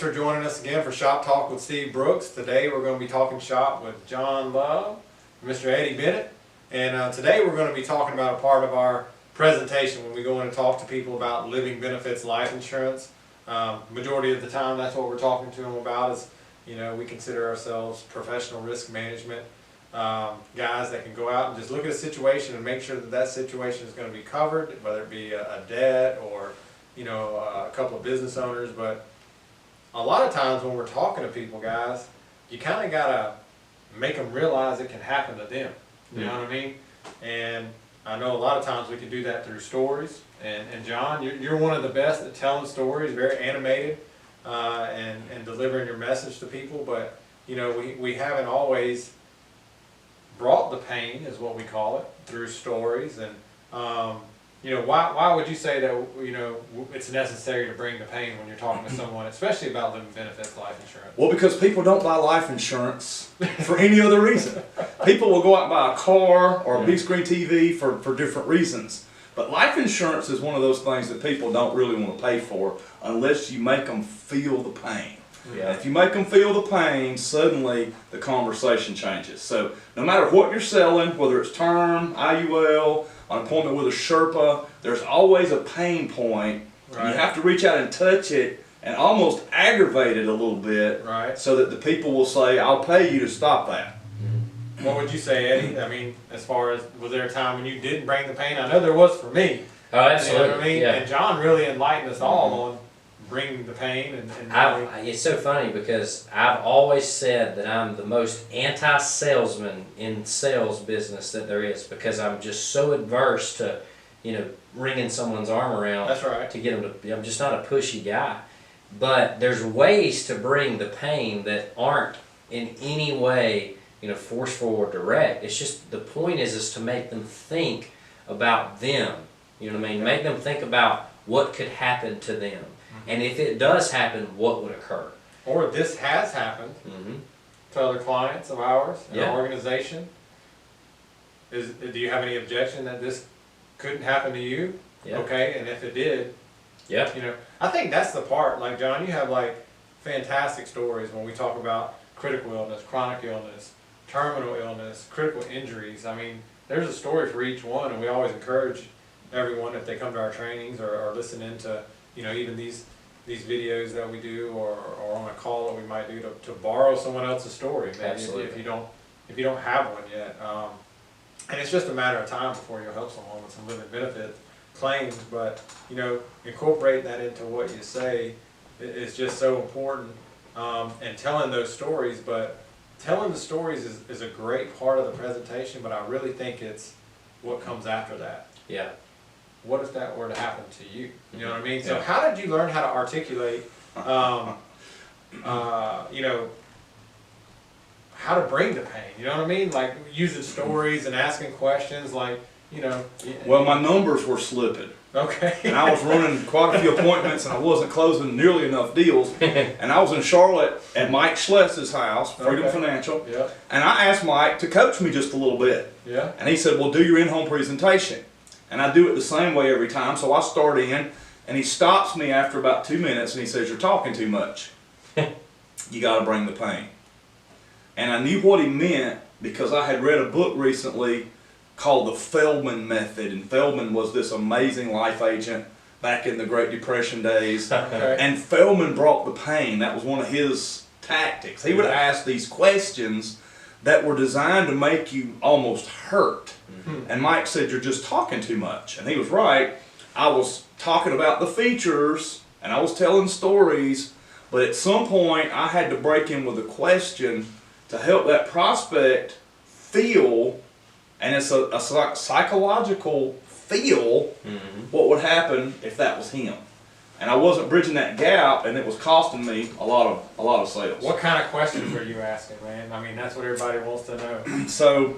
for joining us again for Shop Talk with Steve Brooks. Today we're going to be talking shop with John Love, Mr. Eddie Bennett, and today we're going to be talking about a part of our presentation when we go in and talk to people about living benefits life insurance. Majority of the time that's what we're talking to them about is, you know, we consider ourselves professional risk management guys that can go out and just look at a situation and make sure that that situation is going to be covered, whether it be a debt or, you know, a couple of business owners. But a lot of times when we're talking to people, guys, you kind of got to make them realize it can happen to them. You know what I mean? And I know a lot of times we can do that through stories. And John, you're one of the best at telling stories, very animated, and delivering your message to people. But, you know, we haven't always brought the pain, is what we call it, through stories. And you know, why would you say that, you know, it's necessary to bring the pain when you're talking to someone, especially about living benefits life insurance? Well, because people don't buy life insurance for any other reason. People will go out and buy a car or a big screen TV for different reasons. But life insurance is one of those things that people don't really want to pay for unless you make them feel the pain. Yeah. And if you make them feel the pain, suddenly the conversation changes. So no matter what you're selling, whether it's term, IUL, an appointment with a Sherpa, there's always a pain point. Right. You have to reach out and touch it and almost aggravate it a little bit, right, so that the people will say, I'll pay you to stop that. What would you say, Eddie? I mean, as far as, was there a time when you didn't bring the pain? I know there was for me. Oh, absolutely. You know what I mean? Yeah. And John really enlightened us all on bringing the pain. And it's so funny because I've always said that I'm the most anti-salesman in sales business that there is, because I'm just so adverse to, you know, wringing someone's arm around. That's right. To get them to, I'm just not a pushy guy. But there's ways to bring the pain that aren't in any way, you know, forceful or direct. It's just, the point is to make them think about them. You know what I mean? Make them think about what could happen to them. And if it does happen, what would occur? Or this has happened to other clients of ours in our organization. Do you have any objection that this couldn't happen to you? Yeah. Okay, and if it did, you know, I think that's the part. Like, John, you have like fantastic stories when we talk about critical illness, chronic illness, terminal illness, critical injuries. I mean, there's a story for each one, and we always encourage everyone, if they come to our trainings or listen into, you know, even these videos that we do, or on a call that we might do, to borrow someone else's story, maybe. Absolutely. if you don't have one yet. And it's just a matter of time before you'll help someone with some living benefit claims. But, you know, incorporating that into what you say is just so important, and telling those stories. But telling the stories is a great part of the presentation, but I really think it's what comes after that. Yeah. What if that were to happen to you? You know what I mean? So how did you learn how to articulate, you know, how to bring the pain? You know what I mean? Like using stories and asking questions, like, you know. Well, my numbers were slipping. Okay. And I was running quite a few appointments, and I wasn't closing nearly enough deals. And I was in Charlotte at Mike Schless's house, Freedom Financial. Yeah. And I asked Mike to coach me just a little bit. Yeah. And he said, well, do your in-home presentation. And I do it the same way every time. So I start in, and he stops me after about 2 minutes, and he says, you're talking too much. You got to bring the pain. And I knew what he meant because I had read a book recently called The Feldman Method. And Feldman was this amazing life agent back in the Great Depression days. Okay. And Feldman brought the pain. That was one of his tactics. He would ask these questions that were designed to make you almost hurt. And Mike said, you're just talking too much. And he was right. I was talking about the features and I was telling stories, but at some point I had to break in with a question to help that prospect feel, and it's a psychological feel, what would happen if that was him. And I wasn't bridging that gap, and it was costing me a lot of sales. What kind of questions are you asking, man? I mean, that's what everybody wants to know. So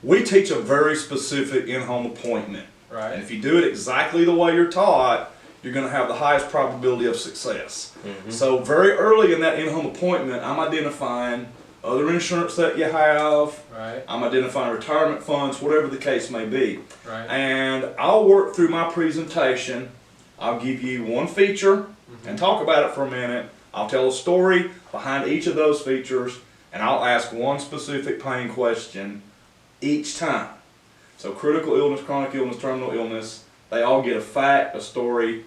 we teach a very specific in-home appointment. Right. And if you do it exactly the way you're taught, you're going to have the highest probability of success. So very early in that in-home appointment, I'm identifying other insurance that you have. Right. I'm identifying retirement funds, whatever the case may be. Right. And I'll work through my presentation. I'll give you one feature and talk about it for a minute. I'll tell a story behind each of those features, and I'll ask one specific pain question each time. So critical illness, chronic illness, terminal illness, they all get a fact, a story,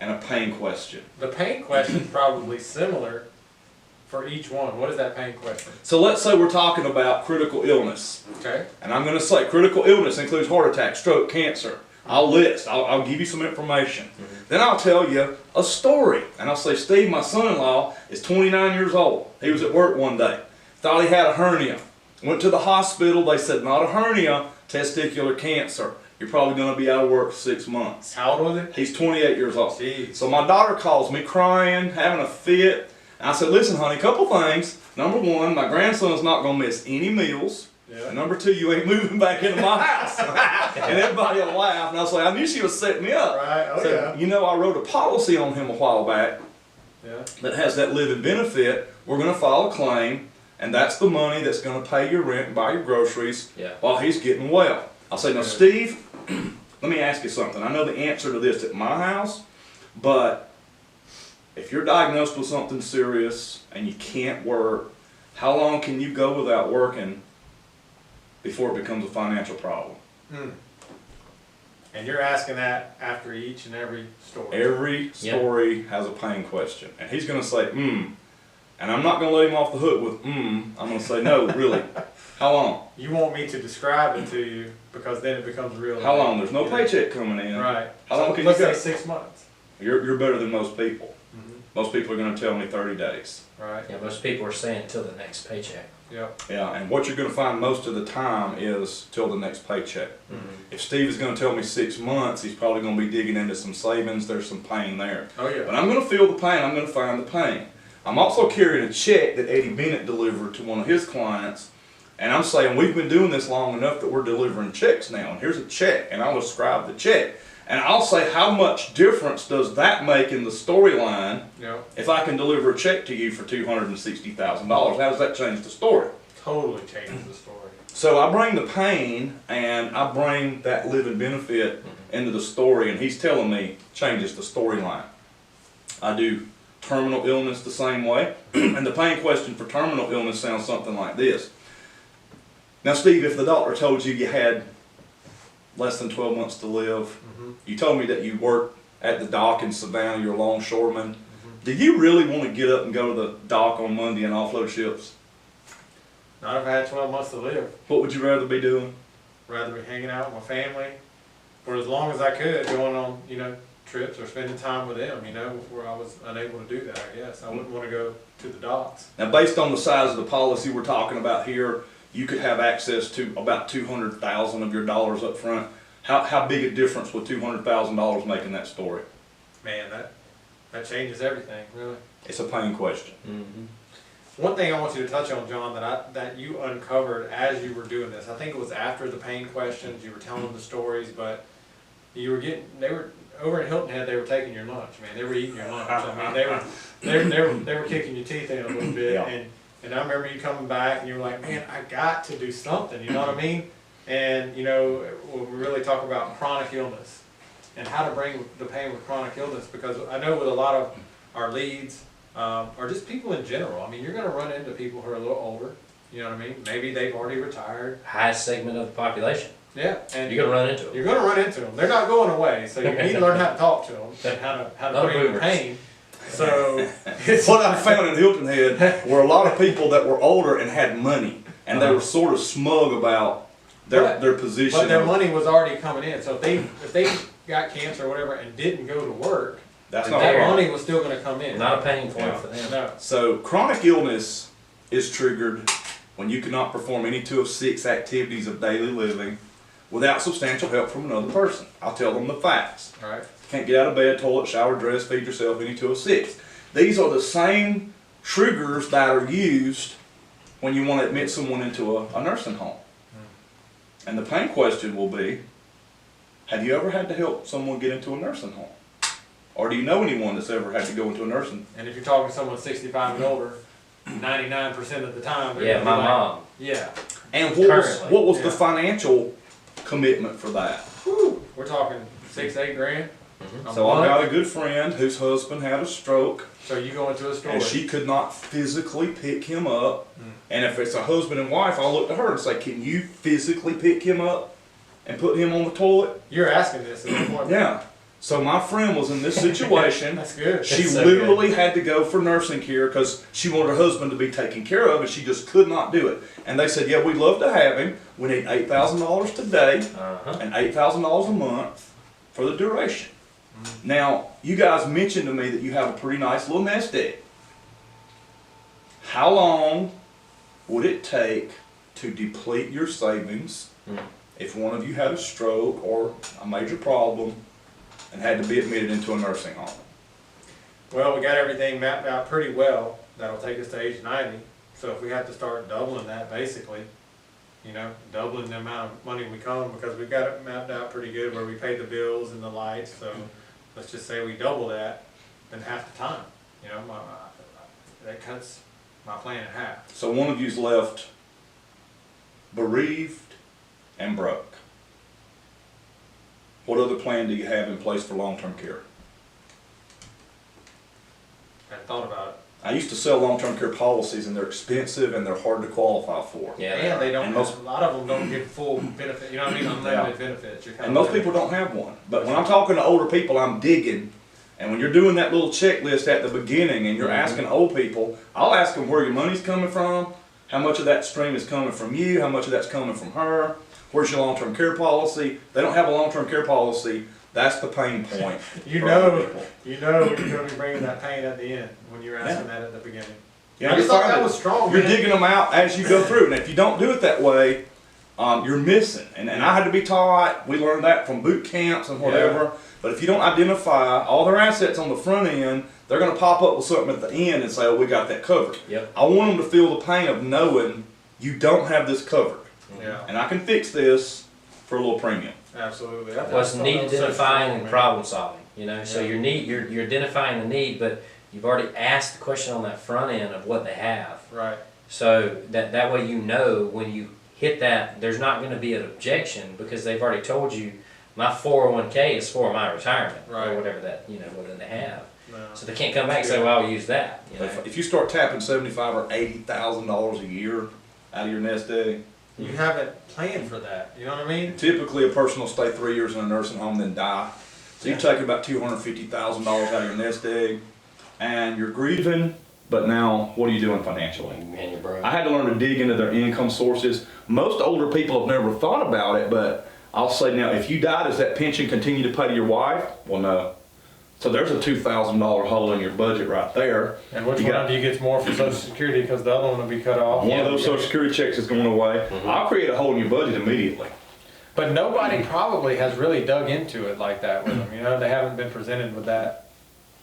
and a pain question. The pain question is probably similar for each one. What is that pain question? So let's say we're talking about critical illness. Okay. And I'm going to say critical illness includes heart attack, stroke, cancer. I'll give you some information. Then I'll tell you a story. And I'll say, Steve, my son-in-law is 29 years old. He was at work one day. Thought he had a hernia. Went to the hospital. They said, not a hernia, testicular cancer. You're probably going to be out of work 6 months. How old was he? He's 28 years old. Jeez. So my daughter calls me crying, having a fit. And I said, listen, honey, a couple things. Number one, my grandson's not going to miss any meals. Yeah. And number two, you ain't moving back into my house. And everybody will laugh. And I was like, I knew she was setting me up. Right. Oh, So, yeah. you know, I wrote a policy on him a while back Yeah. that has that living benefit. We're going to file a claim, and that's the money that's going to pay your rent and buy your groceries Yeah. while he's getting well. I'll say, now, Good. Steve, let me ask you something. I know the answer to this at my house, but if you're diagnosed with something serious and you can't work, how long can you go without working before it becomes a financial problem? And you're asking that after each and every story. Every story has a pain question. And he's going to say, and I'm not going to let him off the hook with, I'm going to say, no, really. How long? You want me to describe it to you because then it becomes real. How long? There's no You know? paycheck coming in. Right. How long can let's you go? say 6 months. You're better than most people. Mhm. Most people are going to tell me 30 days. Right. Yeah, most people are saying till the next paycheck. Yep. Yeah, and what you're going to find most of the time is till the next paycheck. Mm-hmm. If Steve is going to tell me 6 months, he's probably going to be digging into some savings. There's some pain there. Oh yeah. But I'm going to feel the pain. I'm going to find the pain. I'm also carrying a check that Eddie Bennett delivered to one of his clients. And I'm saying we've been doing this long enough that we're delivering checks now. And here's a check. And I'll describe the check. And I'll say how much difference does that make in the storyline Yep. if I can deliver a check to you for $260,000. How does that change the story? Totally changes the story. So I bring the pain and I bring that living benefit into the story, and he's telling me changes the storyline. I do terminal illness the same way, and the pain question for terminal illness sounds something like this. Now, Steve, if the doctor told you you had less than 12 months to live, you told me that you worked at the dock in Savannah, you're a longshoreman. Do you really want to get up and go to the dock on Monday and offload ships? Not if I had 12 months to live. What would you rather be doing? Rather be hanging out with my family for as long as I could, going on, trips or spending time with them, before I was unable to do that, I guess. I wouldn't want to go to the docks. Now, based on the size of the policy we're talking about here, you could have access to about $200,000 of your dollars up front. How big a difference would $200,000 make in that story? Man, that changes everything, really. It's a pain question. One thing I want you to touch on, John, that you uncovered as you were doing this, I think it was after the pain questions, you were telling them the stories, but they were over at Hilton Head, they were taking your lunch, man. They were eating your lunch. I mean, they were kicking your teeth in a little bit, Yeah. and I remember you coming back and you were like, man, I got to do something, you know what I mean? And when we really talk about chronic illness and how to bring the pain with chronic illness, because I know with a lot of our leads, or just people in general, I mean, you're going to run into people who are a little older, you know what I mean? Maybe they've already retired. Highest segment of the population. Yeah, and You're gonna run into them. You're going to run into them. They're not going away, so you need to learn how to talk to them and how to Not bring the boomers. pain. So What I found in Hilton Head were a lot of people that were older and had money, and they were sort of smug about their position. But their money was already coming in. So if they got cancer or whatever and didn't go to work, That's not that wrong. money was still going to come in. Not a pain point Yeah. for them. No. So chronic illness is triggered when you cannot perform any 2 of 6 activities of daily living without substantial help from another person. I'll tell them the facts. All right. Can't get out of bed, toilet, shower, dress, feed yourself, any 2 of 6. These are the same triggers that are used when you want to admit someone into a nursing home. And the pain question will be, have you ever had to help someone get into a nursing home? Or do you know anyone that's ever had to go into a nursing home? And if you're talking to someone 65 and older, 99% of the time, they're Yeah, gonna be my like, mom. Yeah. And Currently, what was the yeah. financial commitment for that? Whew, we're talking 6-8 grand. So I've got a good friend whose husband had a stroke, So you go into a store. and she could not physically pick him up. And if it's a husband and wife, I'll look to her and say, can you physically pick him up and put him on the toilet? You're asking this at the point. Yeah. So my friend was in this situation. That's good. She That's so literally had to go for nursing care because she wanted her husband to be taken care of, and she just could not do it. And they said, yeah, we'd love to have him. We need $8,000 today and $8,000 a month for the duration. Now, you guys mentioned to me that you have a pretty nice little nest egg. How long would it take to deplete your savings if one of you had a stroke or a major problem and had to be admitted into a nursing home? Well, we got everything mapped out pretty well. That'll take us to age 90. So if we have to start doubling that, basically, you know, doubling the amount of money we come, because we've got it mapped out pretty good where we pay the bills and the lights. So let's just say we double that, then half the time. You know, that cuts my plan in half. So one of you's left bereaved and broke. What other plan do you have in place for long-term care? I hadn't thought about it. I used to sell long-term care policies, and they're expensive and they're hard to qualify for. Yeah. And they don't, And most- a lot of them don't get full benefit, you know what I mean, unlimited benefits. You're And most people don't have one. But when I'm talking to older people, I'm digging. And when you're doing that little checklist at the beginning and you're asking old people, I'll ask them where your money's coming from, how much of that stream is coming from you, how much of that's coming from her, where's your long-term care policy. They don't have a long-term care policy. That's the pain point. You for older know, people. you're gonna be bringing that pain at the end when you're asking that at the beginning. Yeah, I just you're thought that finding- was strong, You're man. digging them out as you go through. And if you don't do it that way, you're missing. And I had to be taught, we learned that from boot camps and whatever. But if you don't identify all their assets on the front end, they're going to pop up with something at the end and say, oh, we got that covered. Yep. I want them to feel the pain of knowing you don't have this covered. Yeah, And I can fix this for a little premium. absolutely. Was thought need that was so identifying strong, and man. problem solving, you know, so Yeah. your need, you're identifying the need, but you've already asked the question on that front end of what they have. Right, So that way you know when you hit that, there's not gonna be an objection because they've already told you, my 401k is for my retirement, Right. or whatever that, you know, whatever they have. no. So they can't come back and say, well, I'll use that, you know. If you start tapping $75,000 or $80,000 a year out of your nest egg, You haven't planned for that, you know what I mean? typically a person will stay 3 years in a nursing home, then die. So you're taking about $250,000 out of your nest egg, and you're grieving, but now what are you doing financially? And you're broke. I had to learn to dig into their income sources. Most older people have never thought about it, but I'll say now, if you die, does that pension continue to pay to your wife? Well, no. So there's a $2,000 hole in your budget right there. And which You one got- do you get more for Social Security, because the other one will be cut off? One of those Social Security checks is going away. I'll create a hole in your budget immediately. But nobody probably has really dug into it like that with them, you know, they haven't been presented with that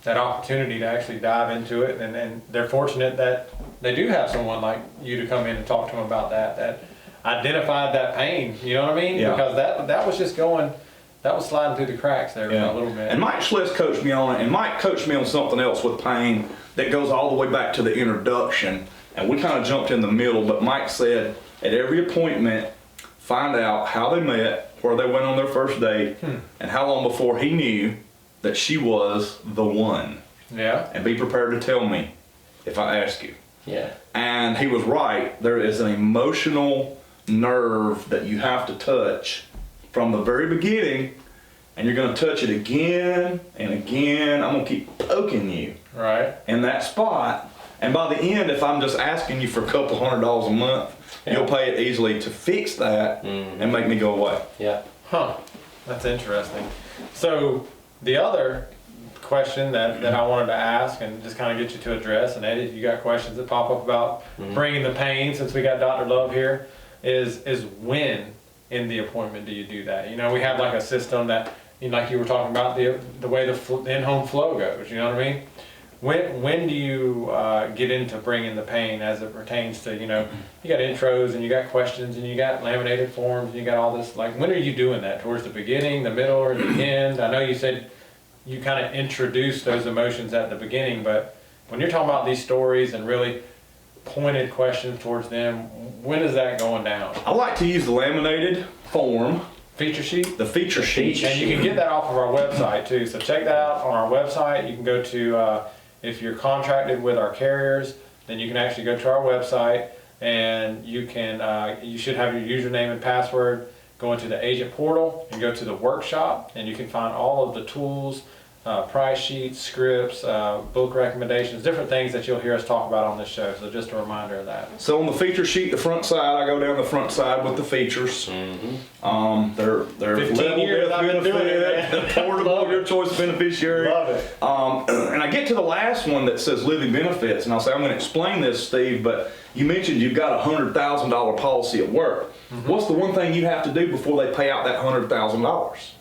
opportunity to actually dive into it, and they're fortunate that they do have someone like you to come in and talk to them about that identified that pain, you know what I mean? Yeah. Because that was just going, that was sliding through the cracks there for a little bit. And Mike Schlitz coached me on it, and Mike coached me on something else with pain that goes all the way back to the introduction, and we kind of jumped in the middle, but Mike said at every appointment, find out how they met, where they went on their first date, and how long before he knew that she was the one. Yeah, And be prepared to tell me if I ask you. Yeah. And he was right. There is an emotional nerve that you have to touch from the very beginning, and you're going to touch it again and again. I'm going to keep poking you right. in that spot. And by the end, if I'm just asking you for a couple $100 a month, you'll pay it easily to fix that and make me go away. Yeah. Huh, that's interesting. So the other question that I wanted to ask and just kind of get you to address, and Eddie, if you got questions that pop up about bringing the pain, since we got Dr. Love here, is when in the appointment do you do that? You know, we have like a system that, you know, like you were talking about, the way the in-home flow goes, you know what I mean? When do you get into bringing the pain as it pertains to, you know, you got intros and you got questions and you got laminated forms and you got all this, like when are you doing that? Towards the beginning, the middle, or the end? I know you said you kind of introduced those emotions at the beginning, but when you're talking about these stories and really pointed questions towards them, when is that going down? I like to use the laminated form feature sheet. The feature sheet. And you can get that off of our website too. So check that out on our website. You can go to, if you're contracted with our carriers, then you can actually go to our website and you can, you should have your username and password. Go into the agent portal and go to the workshop, and you can find all of the tools, price sheets, scripts, book recommendations, different things that you'll hear us talk about on this show. So just a reminder of that. So on the feature sheet, the front side, I go down the front side with the features. They're 15 years I've been doing it, man. Portable, your choice beneficiary. Love it. And I get to the last one that says living benefits, and I'll say, I'm going to explain this, Steve, but you mentioned you've got a $100,000 policy at work. What's the one thing you have to do before they pay out that $100,000?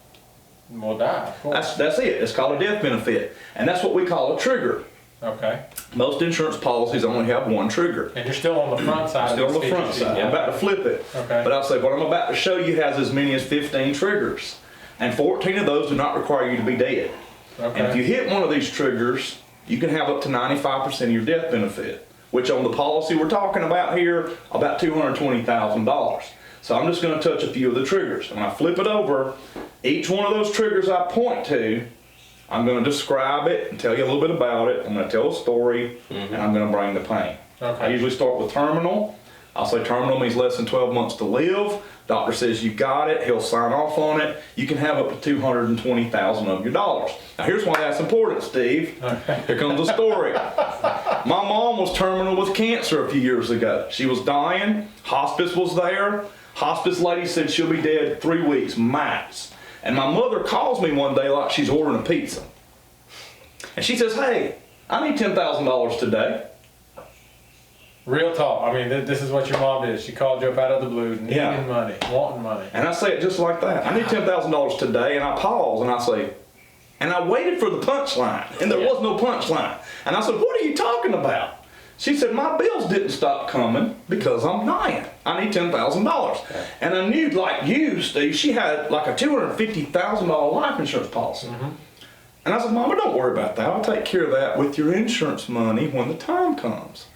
We'll die, of course. That's it. It's called a death benefit, and that's what we call a trigger. Okay. Most insurance policies only have one trigger. And you're still on the front side. Still of on this the front feature sheet. side. Yeah. I'm about to flip it. Okay. But I'll say what I'm about to show you has as many as 15 triggers, and 14 of those do not require you to be dead. Okay. And if you hit one of these triggers, you can have up to 95% of your death benefit, which on the policy we're talking about here, about $220,000. So I'm just going to touch a few of the triggers. When I flip it over, each one of those triggers I point to, I'm going to describe it and tell you a little bit about it. I'm going to tell a story, and I'm going to bring the pain. Okay. I usually start with terminal. I'll say terminal means less than 12 months to live. Doctor says you got it. He'll sign off on it. You can have up to $220,000 of your dollars. Now here's why that's important, Steve. Here comes the story. My mom was terminal with cancer a few years ago. She was dying. Hospice was there. Hospice lady said she'll be dead 3 weeks max. And my mother calls me one day like she's ordering a pizza. And she says, hey, I need $10,000 today. Real talk. I mean, this is what your mom did. She called you up out of the blue, needing money, wanting money. And I say it just like that. I need $10,000 today, and I pause and I say, and I waited for the punchline, and there was no punchline. And I said, what are you talking about? She said, my bills didn't stop coming because I'm dying. I need $10,000. And I knew, like you, Steve, she had like a $250,000 life insurance policy. And I said, Mama, don't worry about that. I'll take care of that with your insurance money when the time comes.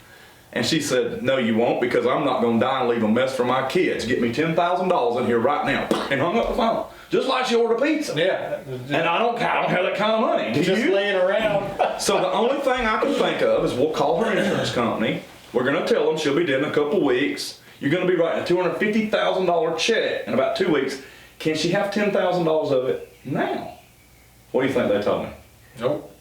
And she said, no, you won't, because I'm not going to die and leave a mess for my kids. Get me $10,000 in here right now. And hung up the phone. Just like she ordered pizza. Yeah. And I don't have that kind of money. Do Just you? laying around. So the only thing I can think of is we'll call her insurance company. We're going to tell them she'll be dead in a couple weeks. You're going to be writing a $250,000 check in about 2 weeks. Can she have $10,000 of it now? What do you think they told me? Nope.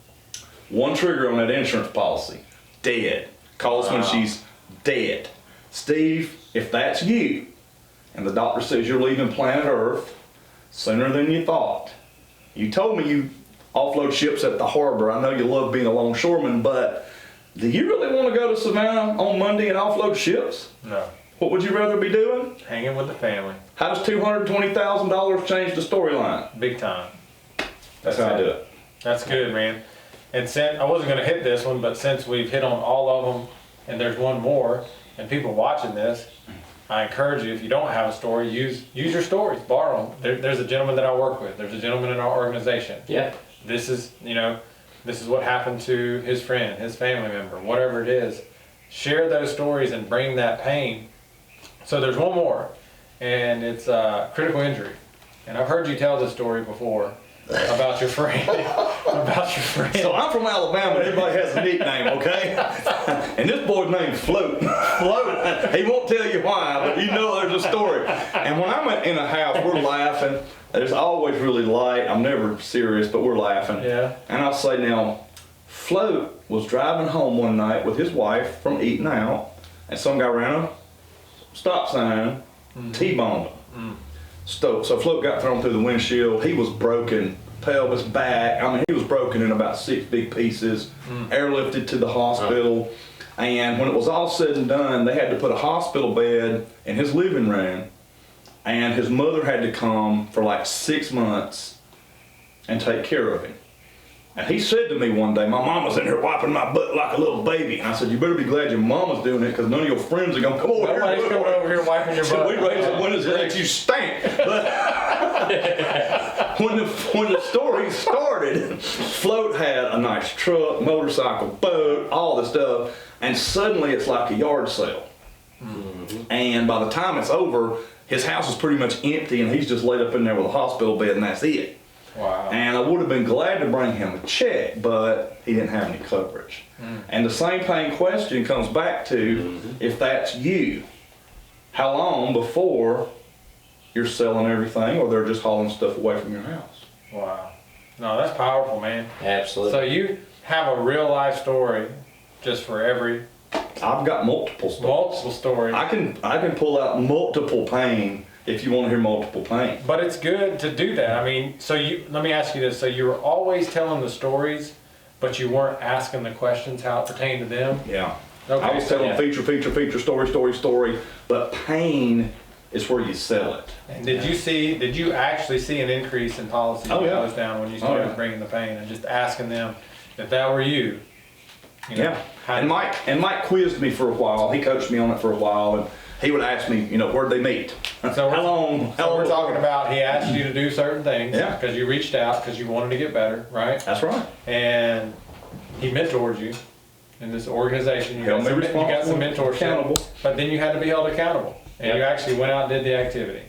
One trigger on that insurance policy. Dead. Calls when she's dead. Steve, if that's you, and the doctor says you're leaving planet Earth sooner than you thought. You told me you offload ships at the harbor. I know you love being a longshoreman, but do you really want to go to Savannah on Monday and offload ships? No. What would you rather be doing? Hanging with the family. How does $220,000 change the storyline? Big time. That's how I do it. That's good, man. And since I wasn't going to hit this one, but since we've hit on all of them, and there's one more, and people watching this, I encourage you, if you don't have a story, use your stories, borrow them. There's a gentleman that I work with. There's a gentleman in our organization. Yeah. This is what happened to his friend, his family member, whatever it is. Share those stories and bring that pain. So there's one more, and it's critical injury. And I've heard you tell this story before. About your friend. So I'm from Alabama, and everybody has a nickname, okay? And this boy's name's Float. Float. He won't tell you why, but you know there's a story. And when I'm in a house, we're laughing. It's always really light. I'm never serious, but we're laughing. Yeah. And I'll say now, Float was driving home one night with his wife from eating out, and some guy ran a stop sign, T-boned him. So Float got thrown through the windshield. He was broken, pelvis, back. I mean, he was broken in about 6 big pieces, airlifted to the hospital. And when it was all said and done, they had to put a hospital bed in his living room. And his mother had to come for like 6 months and take care of him. And he said to me one day, my mama's in here wiping my butt like a little baby. And I said, you better be glad your mama's doing it, because none of your friends are going to come over here. Nobody's coming over here wiping your butt. We raise the windows and let you stink. But when the story started, Float had a nice truck, motorcycle, boat, all the stuff. And suddenly it's like a yard sale. And by the time it's over, his house is pretty much empty and he's just laid up in there with a hospital bed and that's it. Wow. And I would have been glad to bring him a check, but he didn't have any coverage. And the same paying question comes back to, if that's you, how long before you're selling everything or they're just hauling stuff away from your house? Wow. No, that's powerful, man. Absolutely. So you have a real life story just for every I've got multiple stories. multiple stories. I can pull out multiple pain if you want to hear multiple pain. But it's good to do that. I mean, let me ask you this. So you were always telling the stories, but you weren't asking the questions how it pertained to them? Yeah. Okay, I was telling feature, story, but pain is where you sell it. And did you actually see an increase in policy Oh, yeah. goes down when you started bringing the pain and just asking them if that were you? You know, Yeah. how- And Mike quizzed me for a while. He coached me on it for a while, and he would ask me, where'd they meet? So how long? So we're talking about he asked you to do certain things Yeah. because you reached out because you wanted to get better, right? That's right. And he mentored you in this organization. You Held got me some mentorship, accountable. but then you had to be held accountable, and you actually went out and did the activity,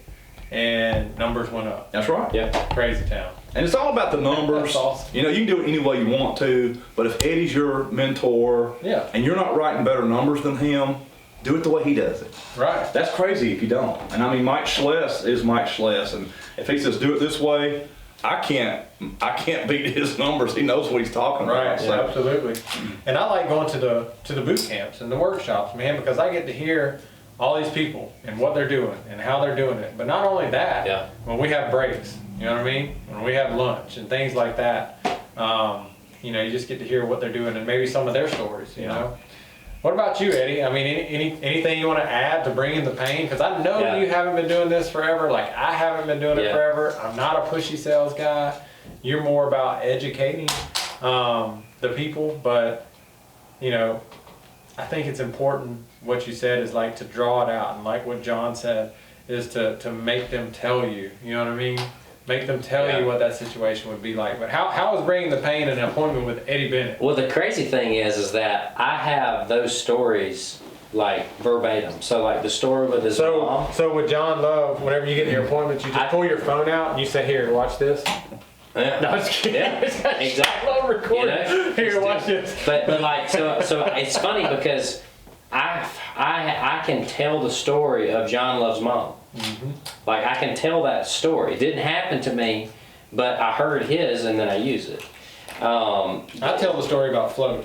and numbers went up. That's right. Yeah. Crazy town. And it's all about the numbers. That's awesome. You can do it any way you want to, but if Eddie's your mentor Yeah. and you're not writing better numbers than him, do it the way he does it. Right. That's crazy if you don't. And I mean, Mike Schless is Mike Schless, and if he says do it this way, I can't beat his numbers. He knows what he's talking Right, about. yeah, So, absolutely. And I like going to the boot camps and the workshops, man, because I get to hear all these people and what they're doing and how they're doing it. But not only that, Yeah. when we have breaks, you know what I mean? When we have lunch and things like that, you just get to hear what they're doing and maybe some of their stories, you know? What about you, Eddie? I mean, anything you want to add to bring in the pain? Because I know Yeah. you haven't been doing this forever. Like, I haven't been doing it Yeah. forever. I'm not a pushy sales guy. You're more about educating the people. But, I think it's important what you said is like to draw it out. And like what John said is to make them tell you. You know what I mean? Make them tell Yeah. you what that situation would be like. But how is bringing the pain in an appointment with Eddie Bennett? Well, the crazy thing is that I have those stories like verbatim. So like the story with his mom. So with John Love, whenever you get your appointments, you just pull your phone out and you say, "Here, watch this." Yeah. No, it's kidding. Yeah, It's got exactly. on recording. Here, just watch do- this. But like so it's funny because I can tell the story of John Love's mom. Like I can tell that story. It didn't happen to me, but I heard his and then I use it. I tell the story about Float.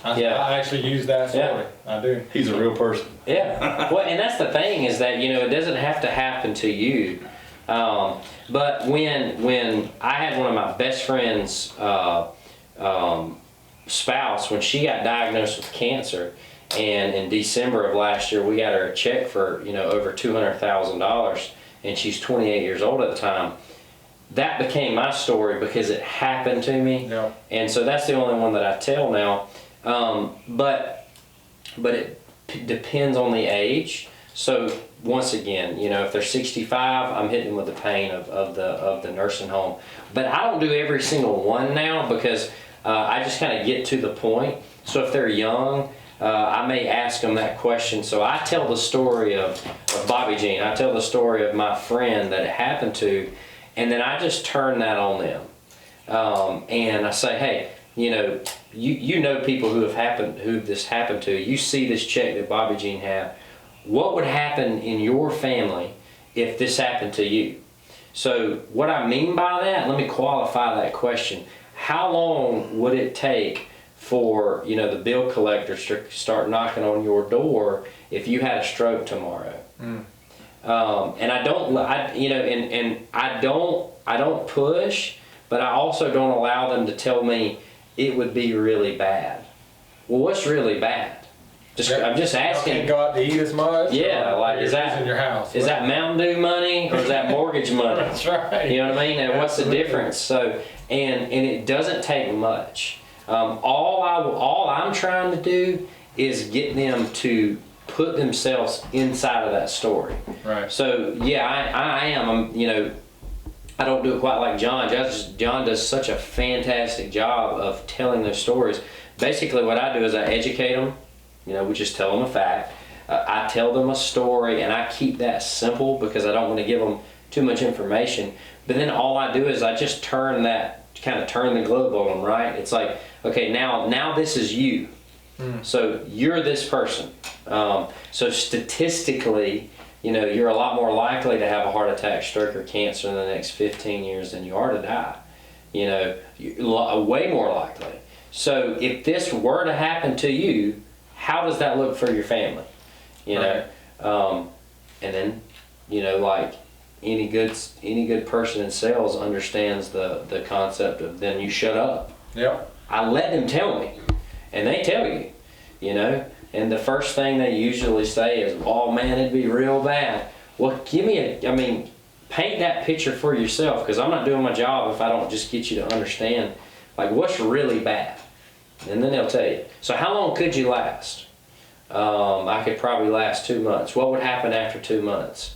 Yeah. I actually use that story. Yeah. I do. he's a real person. Yeah. Well, and that's the thing is that it doesn't have to happen to you. But when I had one of my best friends' spouse, when she got diagnosed with cancer, and in December of last year we got her a check for over $200,000, and she's 28 years old at the time. That became my story because it happened to me, Yeah. and so that's the only one that I tell now. But it depends on the age. So once again, if they're 65, I'm hitting them with the pain of the nursing home. But I don't do every single one now because I just kind of get to the point. So if they're young, I may ask them that question. So I tell the story of Bobby Jean. I tell the story of my friend that it happened to, and then I just turn that on them. And I say, hey, you know people who this happened to. You see this check that Bobby Jean had. What would happen in your family if this happened to you? So what I mean by that, let me qualify that question. How long would it take for the bill collectors to start knocking on your door if you had a stroke tomorrow? And I don't push, but I also don't allow them to tell me it would be really bad. Well, what's really bad? I'm just Y'all asking. can't go out to eat as much. Yeah, or like, you're is that- using your house? Is that Mountain Dew money or is that mortgage money? That's right. You know what I mean? And what's the Absolutely. difference? So, and it doesn't take much. All I'm trying to do is get them to put themselves inside of that story. Right. So yeah, I am. I don't do it quite like John. John does such a fantastic job of telling those stories. Basically, what I do is I educate them. We just tell them a fact. I tell them a story, and I keep that simple because I don't want to give them too much information. But then all I do is I just turn the globe on them, right? It's like, okay, now this is you. So you're this person. So statistically, you're a lot more likely to have a heart attack, stroke, or cancer in the next 15 years than you are to die. Way more likely. So if this were to happen to you, how does that look for your family? And then, like any good person in sales understands the concept of then you shut up. Yep. I let them tell me, and they tell you, and the first thing they usually say is, "Oh man, it'd be real bad." Well, paint that picture for yourself, because I'm not doing my job if I don't just get you to understand, like, what's really bad. And then they'll tell you. So how long could you last? I could probably last 2 months. What would happen after 2 months?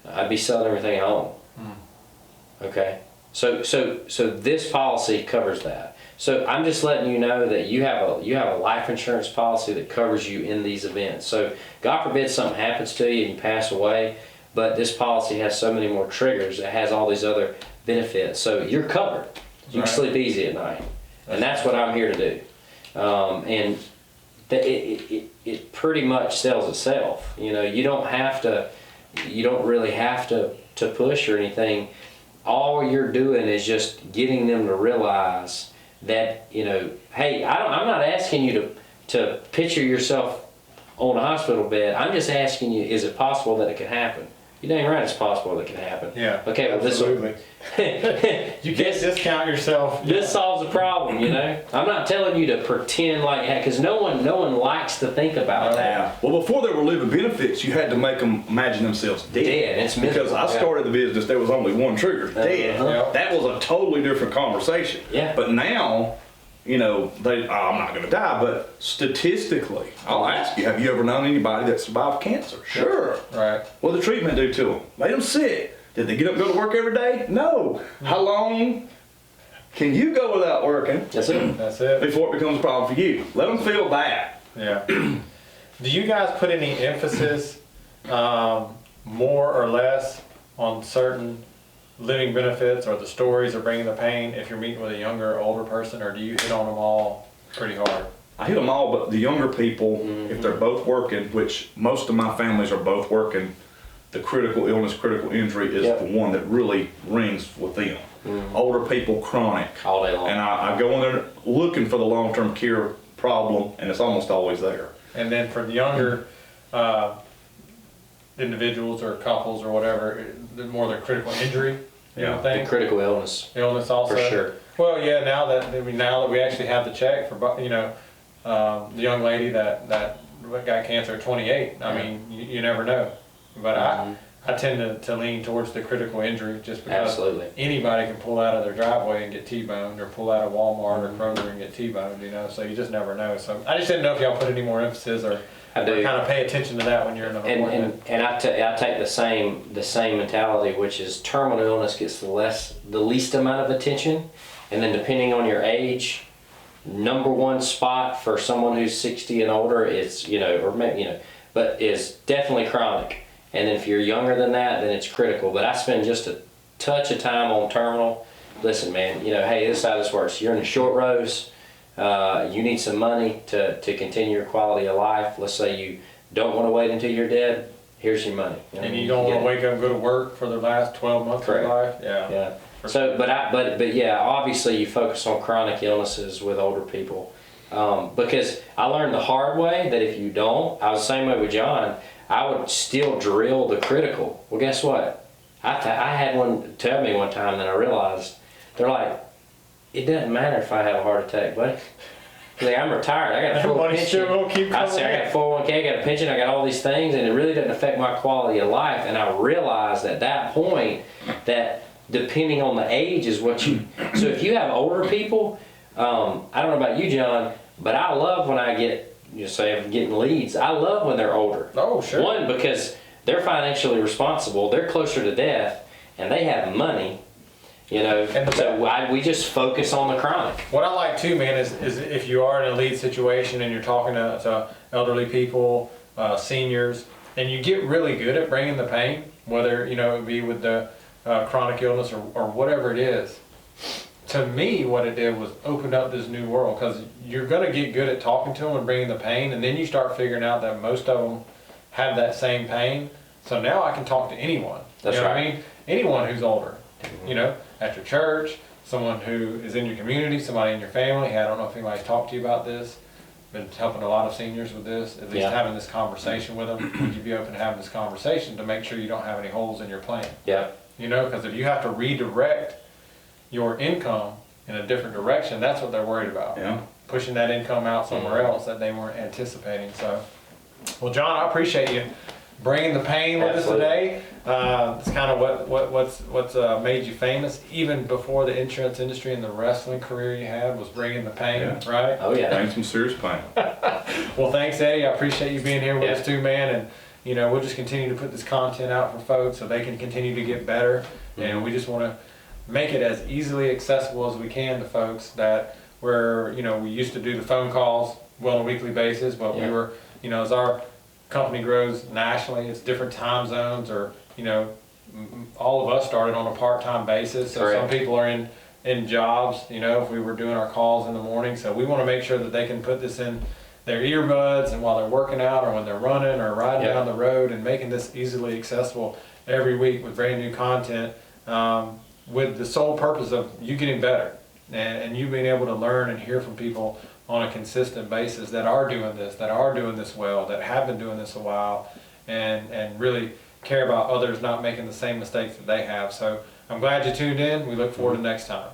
I'd be selling everything I own. Okay. So this policy covers that. So I'm just letting you know that you have a life insurance policy that covers you in these events. So God forbid something happens to you and you pass away, but this policy has so many more triggers. It has all these other benefits. So you're covered. You can sleep easy at night. And that's what I'm here to do. And it pretty much sells itself. You don't really have to push or anything. All you're doing is just getting them to realize that, hey, I'm not asking you to picture yourself on a hospital bed. I'm just asking you, is it possible that it can happen? You dang right it's possible that it can happen. Yeah. Okay, well, absolutely. You can't discount yourself. This solves the problem, I'm not telling you to pretend like that, because no one likes to think about that. Well, before there were living benefits, you had to make them imagine themselves dead. It's miserable. Because I started the business, there was only one trigger, dead. Uh-huh. That was a totally different conversation. Yeah. But now, I'm not going to die, but statistically, I'll ask you, have you ever known anybody that survived cancer? Sure. Right. What did the treatment do to them? Made them sick. Did they get up and go to work every day? No. How long can you go without working? That's it. That's it. Before it becomes a problem for you. Let them feel that. Yeah. Do you guys put any emphasis, more or less, on certain living benefits or the stories or bringing the pain if you're meeting with a younger or older person, or do you hit on them all pretty hard? I hit them all, but the younger people, if they're both working, which most of my families are both working, the critical illness, critical injury is the one that really rings with them. Older people, chronic. All day long. And I go in there looking for the long-term care problem, and it's almost always there. And then for the younger individuals or couples or whatever, more the critical injury, The thing? critical illness. Illness also? For sure. Well, yeah, now that we actually have the check for, the young lady that got cancer at 28, I mean, you never know. But I tend to lean towards the critical injury just because Absolutely. anybody can pull out of their driveway and get T-boned, or pull out of Walmart or Kroger and get T-boned, so you just never know. So I just didn't know if y'all put any more emphasis or kind of pay attention to that when you're in an appointment. And I take the same mentality, which is terminal illness gets the least amount of attention, and then depending on your age, number one spot for someone who's 60 and older is but is definitely chronic. And then if you're younger than that, then it's critical. But I spend just a touch of time on terminal. Listen, man, hey, this is how this works. You're in the short rows. You need some money to continue your quality of life. Let's say you don't want to wait until you're dead. Here's your money. And you don't want to wake up and go to work for the last 12 months of your life. Yeah. So, but yeah, obviously you focus on chronic illnesses with older people, because I learned the hard way that if you don't, I was the same way with John. I would still drill the critical. Well, guess what? I had one tell me one time, and then I realized, they're like, it doesn't matter if I have a heart attack, buddy. Like, I'm retired. I got a full pension. I got a 401k, I got a pension, I got all these things, and it really doesn't affect my quality of life. And I realized at that point that depending on the age is what you. So if you have older people, I don't know about you, John, but I love when I get, say I'm getting leads. I love when they're older. Oh, sure. One, because they're financially responsible, they're closer to death, and they have money. And so we just focus on the chronic. What I like too, man, is if you are in a lead situation and you're talking to elderly people, seniors, and you get really good at bringing the pain, whether, you know, it be with the chronic illness or whatever it is. To me, what it did was open up this new world, because you're going to get good at talking to them and bringing the pain, and then you start figuring out that most of them have that same pain. So now I can talk to anyone. That's you know right. what I mean? Anyone who's older, you know, at your church, someone who is in your community, somebody in your family. Hey, I don't know if anybody's talked to you about this. Been helping a lot of seniors with this, at least Yeah. having this conversation with them. Would you be open to having this conversation to make sure you don't have any holes in your plan? Yeah. You know, because if you have to redirect your income in a different direction, that's what they're worried about. Yeah. Pushing that income out somewhere else that they weren't anticipating. So, well, John, I appreciate you bringing the pain with Absolutely. us today. It's kind of what's made you famous, even before the insurance industry and the wrestling career you had was bringing the pain, Yeah. right? Oh yeah. Thanks, some serious pain. Well, thanks, Eddie. I appreciate you being here with Yeah. us too, man. And you know, we'll just continue to put this content out for folks so they can continue to get better. And we just want to make it as easily accessible as we can to folks that you know, we used to do the phone calls on a weekly basis, but we Yeah. were, you know, as our company grows nationally, it's different time zones, or, you know, all of us started on a part-time basis. So some Correct. people are in jobs, you know, if we were doing our calls in the morning. So we want to make sure that they can put this in their earbuds and while they're working out or when they're running or riding Yeah. down the road, and making this easily accessible every week with brand new content, with the sole purpose of you getting better and you being able to learn and hear from people on a consistent basis that are doing this well, that have been doing this a while, and really care about others not making the same mistakes that they have. So I'm glad you tuned in. We look forward to next time.